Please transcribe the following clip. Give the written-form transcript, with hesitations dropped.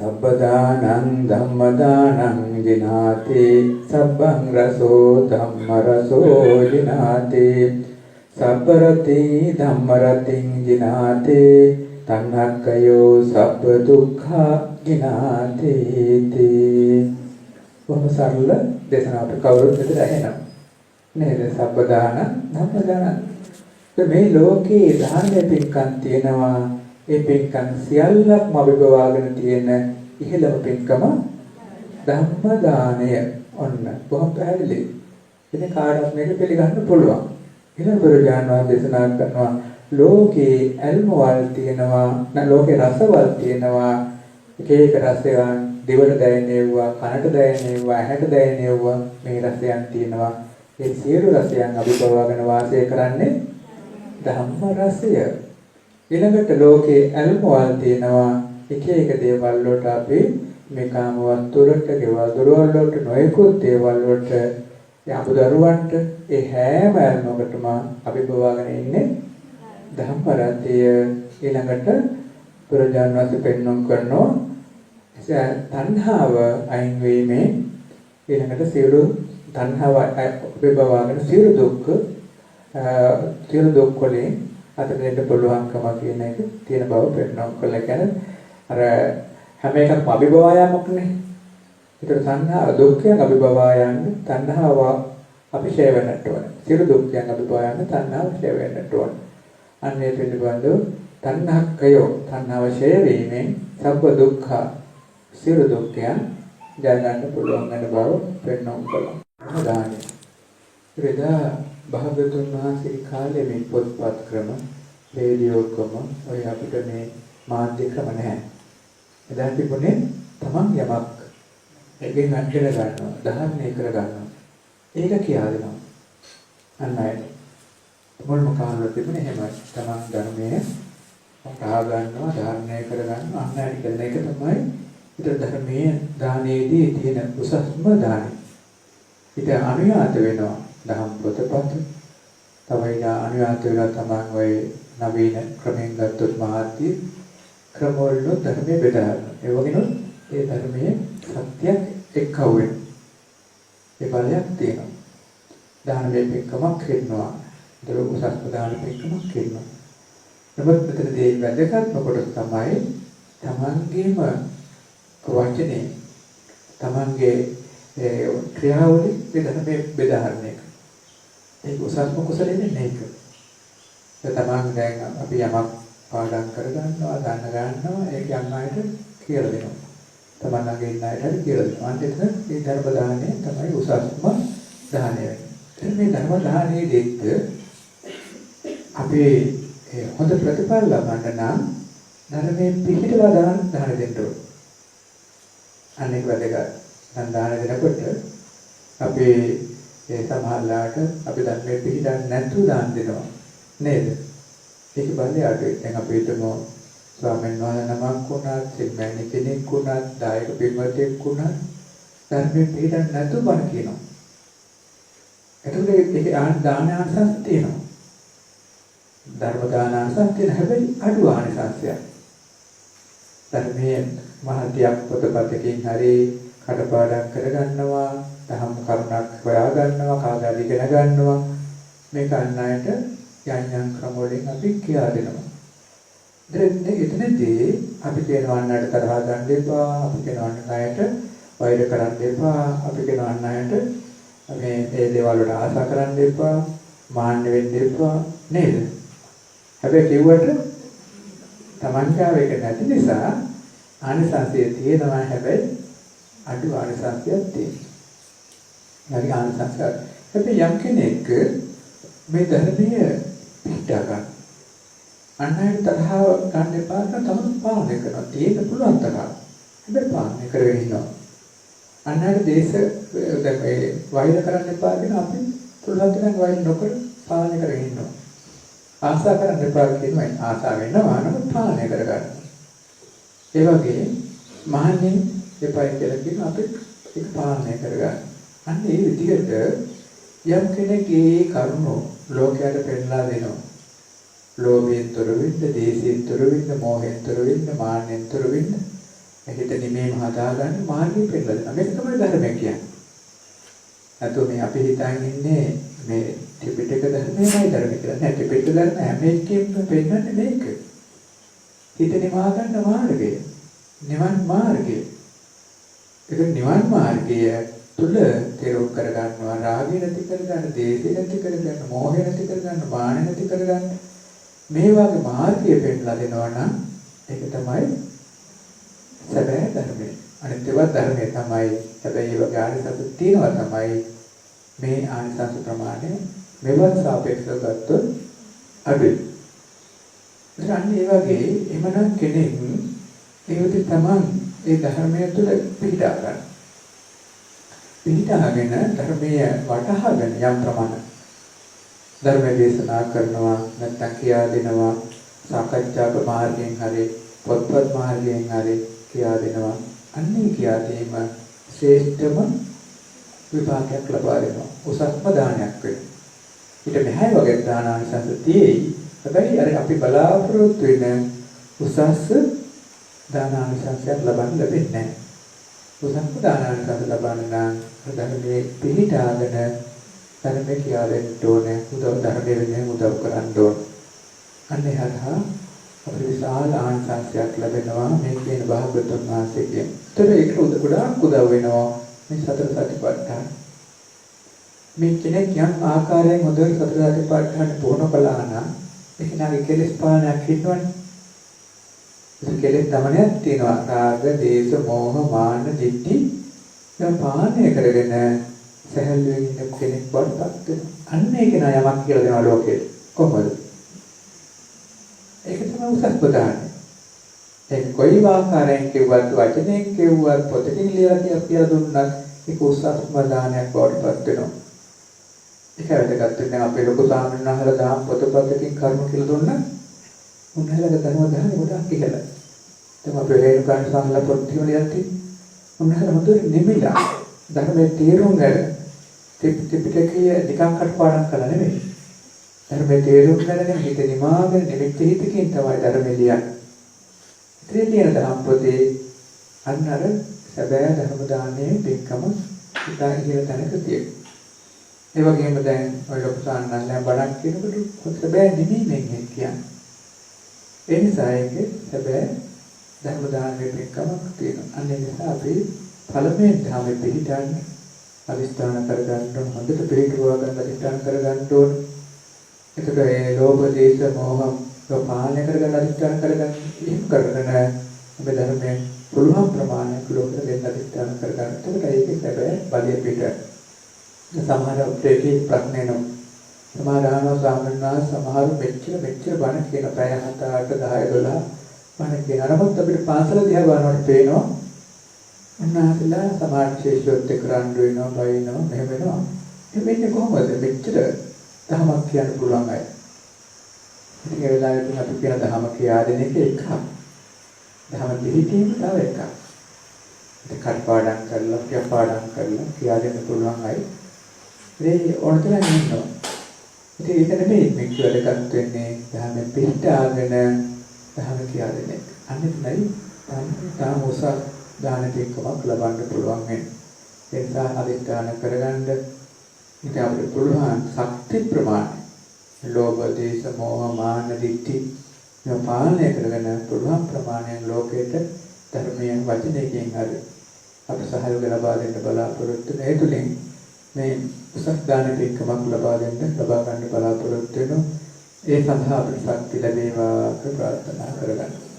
සබ්බදානං ධම්මදානං ජිනාති සබ්බං රසෝ ධම්ම රසෝ ජිනාති සබ්බරති ධම්මරතිං ජිනාති තණ්හක්ඛයෝ සබ්බ දුක්ඛා ජිනාති බොහොම සරල දේශනාවක් කවුරුත් මෙතන ඇහෙනවා නේද සබ්බදාන ධම්මදාන මේ ලෝකේ ධර්මයේ පින්කම් තියෙනවා ඒ පින්කම් සියල්ලක්ම අභිභවාගෙන තියෙන ඉහළම පින්කම ධම්ම දානය. ඔන්න බොහොම පැහැදිලි. ඉතින් කාටවත් මේක පිළිගන්න පුළුවන්. ඊළඟට දේශනා කරනවා ලෝකේ ඇල්මවල් තියෙනවා ලෝකේ රසවල් තියෙනවා එක එක රසයන් දිවට දැනෙනවා කනට දැනෙනවා ඇහැට දැනෙනවා මේ රසයන් තියෙනවා ඒ සියලු රසයන් අභිභවාගෙන වාසය කරන්නේ ධම්ම රසය. ඊළඟට ලෝකේ ඇල්මවල් තියෙනවා එක එක දේවල් වලට අපි මේ කාම වස්තු වලට ගෙවල් දොරවල් වලට නොයෙකුත් දේවල් වලට යහපු දරුවන්ට ඒ හැම ඇල්මකටම අභිභවාගෙන ඉන්නේ ධම්ම රසය. ඊළඟට පුරජාන වාසි පෙන්වන්න කරනවා තණ්හාව අයින් වීමේ ඊළඟට සියලු තණ්හාව අභිභවාගෙන සියලු දුක් වලින් අතට දෙන්න පුළුවන්කම කියන එක තියෙන බව පෙන්වන්න කළා. කියන්නේ අර හැම එකක්ම අභිභවායමක්නේ. ඒතර තණ්හා දුක්ඛයන් අභිභවායන් තණ්හාව අපි ඡය වෙන්නට ඕන. සියලු දුක්ඛයන් අභිභවායන් තණ්හාව ඡය වෙන්නට ඕන. අන්නේ පිළිබඳව තණ්හක්ඛයෝ තණ්හාව ඡය වීමෙන් සබ්බ දුක්ඛ සියලු දුක්ඛයන් ජය ගන්න පුළුවන් වෙන බව පෙන්වන්න කළා. දානය. එදා භාගතුන් වහන්සේ කාලේ මේ පොත්පත් ක්‍රම රේඩියෝ ක්‍රම ඔය අපිට මේ මාධ්‍ය ක්‍රම නැහැ. එදා තිබුණේ තමන් යමක් එකෙන් අත්දැක ගන්නවා ධර්මණය කර ගන්නවා ඒක කියලා දෙනවා අන්න අයට මොනම කාලවල තිබුණේ එහෙමයි තමන් ධර්මයේ පටා ගන්නවා ධර්මණය කර ගන්නවා අන්න අයට කියන එක තමයි ඊට ධර්මයේ දානයේදී තියෙන උසස්ම දානය. ඊට අනුයාත වෙනවා දහම් පොතපත් තමයි අනුයාත වෙනවා තමන් ඔය නවීන ක්‍රමෙන් ගත්තොත් මාධ්‍ය ක්‍රම වල ධර්මයේ බෙදා ගන්න. ඒ වගේම ඒ ධර්මයේ සත්‍යයක් එක්කව වෙන. ඒ බලයක් තියෙනවා. දානමය පින්කමක් කරනවා. ඒක උසස් දාන පින්කමක් කරනවා. නමුත් මෙතනදී වැදගත්ම කොටස තමයි තමන්ගේම වචනේ තමන්ගේ ක්‍රියාවලින් ධර්මයේ බෙදා ගන්න එක. ඒක උසස්ම කුසලෙන්නේ නේක. තමන් දැන් අපි යමක් පාඩම් කරගන්නවා ගන්නවා ඒක යම් අයට කියලා දෙනවා. තමන්ගේ ඉන්න අයට කියලා දෙනවා. අන්තිමට මේ ධර්ම දාණය තමයි උසස්ම දාණය වෙන්නේ. මේ ධර්ම දාණයේදී අපි හොඳ ප්‍රතිඵල ලබන්න නම් ධර්මයේ පිළිපදලා දාන දෙන්න ඕනේ. අනෙක් වැඩක දාන දෙනකොට අපි සමහරලාට අපි ධර්මයේ පිළිපදන්නේ නැතුව දාන දෙනවා නේද? ඒක බලන්නේ අඩුයි. දැන් අපි හිතමු ස්වාමීන් වහන්සේ නමක් වුණත්, සිල්මෑණි කෙනෙක් වුණත්, දායක පින්වතෙක් වුණත් ධර්මයේ පිළිපදන්නේ නැතුව බණ කියනවා. එතකොට ඒක දාන ආනිසංස තියෙනවා. ධර්ම දාන ආනිසංස තියෙන හැබැයි අඩු ආනිසංසයක්. ධර්මයේ මහත්යක් පොතපතකින් හරි කටපාඩම් කරගන්නවා, දහම් කරුණක් හොයා ගන්නවා, කාගාද ඉගෙන ගන්නවා. මේක අන්නයට යන්යන් ක්‍රම වලින් අපි කියා දෙනවා. එතනදී අපි කියනවා අන්නයට තරහ ගන්න එපා, අපි කියනවා අන්නයට වෛර කරන්න එපා, අපි කියනවා අන්නයට මේ දේවල් වලට ආශා කරන්න එපා, මාන්න වෙන්න එපා නේද? හැබැයි කිව්වට තමන්ගාව එක නැති නිසා ආනිසංසය තියෙනවා හැබැයි අඩු ආනිසංසයක් තියෙනවා. යටි ආනිසංසයක්. හැබැයි යම් කෙනෙක් මේ ධර්මයේ පිටා ගන්න. අන්නයට තරහ ගන්න එපා තමයි පාලනය කරනවා. ඒක පුළුවන් තරහ. හැබැයි පාලනය කරගෙන ඉන්නවා. අන්නයට දේශ දැන් මේ වෛර කරන්න එපා කියන අපි පුළුවන් තරම් වෛර නොකර පාලනය කරගෙන ඉන්නවා. ආශා කරන්න එපා කියනවා. ආශා වෙනවා නමුත් පාලනය කරගන්න. ඒ වගේ මහන්නේ එපා කියලා කියන අපි ඒක පාලනය කරගන්න. අන්න ඒ විදිහට යම් කෙනෙක්ගේ කරුණ ලෝකයට පෙන්නලා දෙනවා. ලෝභයෙන් තොර වෙන්න, දේශයෙන් තොර වෙන්න, මෝහයෙන් තොර වෙන්න, මාන්නෙන් තොර වෙන්න හිත නිමේම හදාගන්න මාර්ගය පෙන්නලා දෙනවා. මේක තමයි ධර්මය කියන්නේ. අතෝ මේ අපි හිතන් ඉන්නේ මේ ත්‍රිපිටක ධර්මයයි ධර්මය කියලා. නෑ ත්‍රිපිටක ධර්ම හැම එකකින්ම පෙන්නන්නේ මේක. හිත නිවා ගන්න මාර්ගය. නිවන් මාර්ගය. ඒක නිවන් මාර්ගය තුල තේරුම් කරගන්නවා රාගය නැති කරගන්න, දේශය නැති කරගන්න, මෝහය නැති කරගන්න, මාන නැති කරගන්න. මේ වගේ මාර්ගය පෙන්නලා දෙනවා නම් ඒක තමයි සැබෑ ධර්මය. අනිත් ඒවා ධර්මය තමයි. හැබැයි ඒ වගේ ආනිසංස තියෙනවා තමයි මේ ආනිසංස ප්‍රමාණය මෙවන් සාපේක්ෂව ගත්තොත් අඩුයි. ඒ වගේ එමනම් කෙනෙක් ඒවිත තමන් ඒ ධර්මය තුළ පිහිටා ගන්න. පිහිටාගෙන ධර්මයේ වටහාගෙන යම් ප්‍රමාණයක් ධර්ම දේශනා කරනවා නැත්නම් කියා දෙනවා සාකච්ඡාක මාර්ගයෙන් හරි පොත්පත් මාර්ගයෙන් හරි කියා දෙනවා. අන්නේ කියා දීම ශ්‍රේෂ්ඨම විපාකයක් ලබා දෙනවා. උසස්ම දානයක් වෙනවා. ඊට මෙහායි වගේ දානාංශ තියෙයි. හැබැයි අර අපි බලාපොරොත්තු වෙන උසස් දානාංශයක් ලබන්න ලැබෙන්නේ නැහැ. උසස්ම දානාංශ ලබන්න නම් ධර්මයේ පිළිටාගෙන ධර්මයේ කියා දෙන්න ඕනේ. උදව් ධර්මයේ වෙන්නේ උදව් කරන්න ඕනේ. අන්නේ හරහා අපේ විශාල ආංශයක් ලැබෙනවා මේ කියන භාගතුන් වහන්සේගෙන්. ඒතර ඒක ගොඩාක් උදව් වෙනවා මේ සතර සතිපට්ඨාන. මේ කෙනෙක් යම් ආකාරයෙන් හොඳට සතර සතිපට්ඨාන පුහුණු කළා නම් ඒක නාගේ කෙලෙස් පානයක් හිටවන්නේ. ඒ කෙලෙස් දමනයක් තියෙනවා. රාග, දේශ, මෝහ, මාන, දිට්ඨි දැන් පානය කරගෙන සැහැල්ලුවෙන් ඉන්න කෙනෙක් වඩපත් වෙනවා. අන්න ඒක නෑ යමක් කියලා දෙනවා ලෝකේ. කොහොමද? ඒක තමයි උසස් ප්‍රදානය. ඒක කොයි ආකාරයෙන් කිව්වත් වචනයෙන් කිව්වත් පොතකින් ලියලා කියලා දුන්නත් ඒක උසස් ප්‍රදානයක් වඩපත් වෙනවා. ඒක වැදගත් වෙන අපේ ලොකු සාමණේර අහලා දහම් පොතපතකින් කර්ම කියලා දුන්නා. උන්වහන්සේලා ධර්ම ගොඩක් ඉහළයි. දැන් අපේ රේණුකාණ සාමණේර පොත් ලියලා තියෙන්නේ. උන්වහන්සේලා හොඳට නිමිලා ධර්මයේ තේරුම් ගන්න ත්‍රිපිටකයේ නිකන් කටපාඩම් කළා නෙමෙයි. ධර්මයේ තේරුම් ගන්න හිත නිමාගෙන නිමිත්ත හිතකින් තමයි ධර්මය ලියන්නේ. ඉතින් ලියන දහම් පොතේ අන්නර සැබෑ ධර්ම දානයේ පිටකම ඉතා ඉහළ තැනක තියෙනවා. ඒ වගේම දැන් ඔය ලොකු සාන්නල්ලා බණක් කියනකොට සැබෑ නිමීමෙන් කියන්නේ. ඒ නිසා ඒක සැබෑ ධර්ම දානයේ පිටකමක් තියෙනවා. අන්න ඒ නිසා අපි පළමුවෙන් ධර්මයේ පිළිගන්න අදිස්ථාන කරගන්න ඕන. හොඳට පිළිටුවා ගන්න අදිස්ථාන කරගන්න ඕන. එතකොට ඒ ලෝභ දේශ මොහ පාලනය කරගන්න අදිස්ථාන කරගන්න. එහෙම කරගෙන අපි ධර්මයෙන් පුළුවන් ප්‍රමාණයක් ලෝකෙට දෙන්න අදිස්ථාන කරගන්න. එතකොට ඒකේ සැබෑ බලය පිට. සමහර උත්තරේ ප්‍රශ්න එනවා. සමහර ආනෝ සාමන්නා සමහර මෙච්චර බණ කියන පැය 7 8 10 12 බණ කියන නමුත් අපිට පාසල දිහා බලනකොට පේනවා උන්වහන්සේලා සමාජ ශේෂ්ඨත්ව කරන්න වෙනවා බයිනවා මෙහෙම වෙනවා. ඒ වෙන්නේ කොහොමද? මෙච්චර ධර්මයක් කියන්න පුළුවන් අය. ඉතින් ඒ වෙලාවට අපි කියන ධර්ම කියා දෙන එක එකක්. ධර්ම පිළිපීම තව එකක්. ඒක කටපාඩම් කරලා පියාපාඩම් කරලා කියා දෙන්න පුළුවන් අය. ඒ ඕනතරම් ඉන්නවා. ඉතින් ඒක නෙමෙයි මේ කියලකට වෙන්නේ ධර්ම පිළිටාගෙන ධර්ම කියා දෙන එක. අනිත් නයි තාම උසස් දාන දෙකක් ලබන්න පුළුවන් වෙන. ඒ නිසා අදිස්ථාන කරගන්න ඉතින් අපිට පුළුවන් ශක්ති ප්‍රමාණය ලෝභ දේශ මොහ මාන දිට්ඨි මේ පාලනය කරගෙන පුළුවන් ප්‍රමාණයෙන් ලෝකයට ධර්මයෙන් වචනයකින් හරි අපට සහයෝගය ලබා දෙන්න බලාපොරොත්තු වෙන. ඒ තුලින් මේ උසස් දාන දෙකක් ලබා ගන්න බලාපොරොත්තු වෙනවා. ඒ සඳහා අපිට ශක්තිය ලැබේවා කියලා ප්‍රාර්ථනා කරගන්නවා.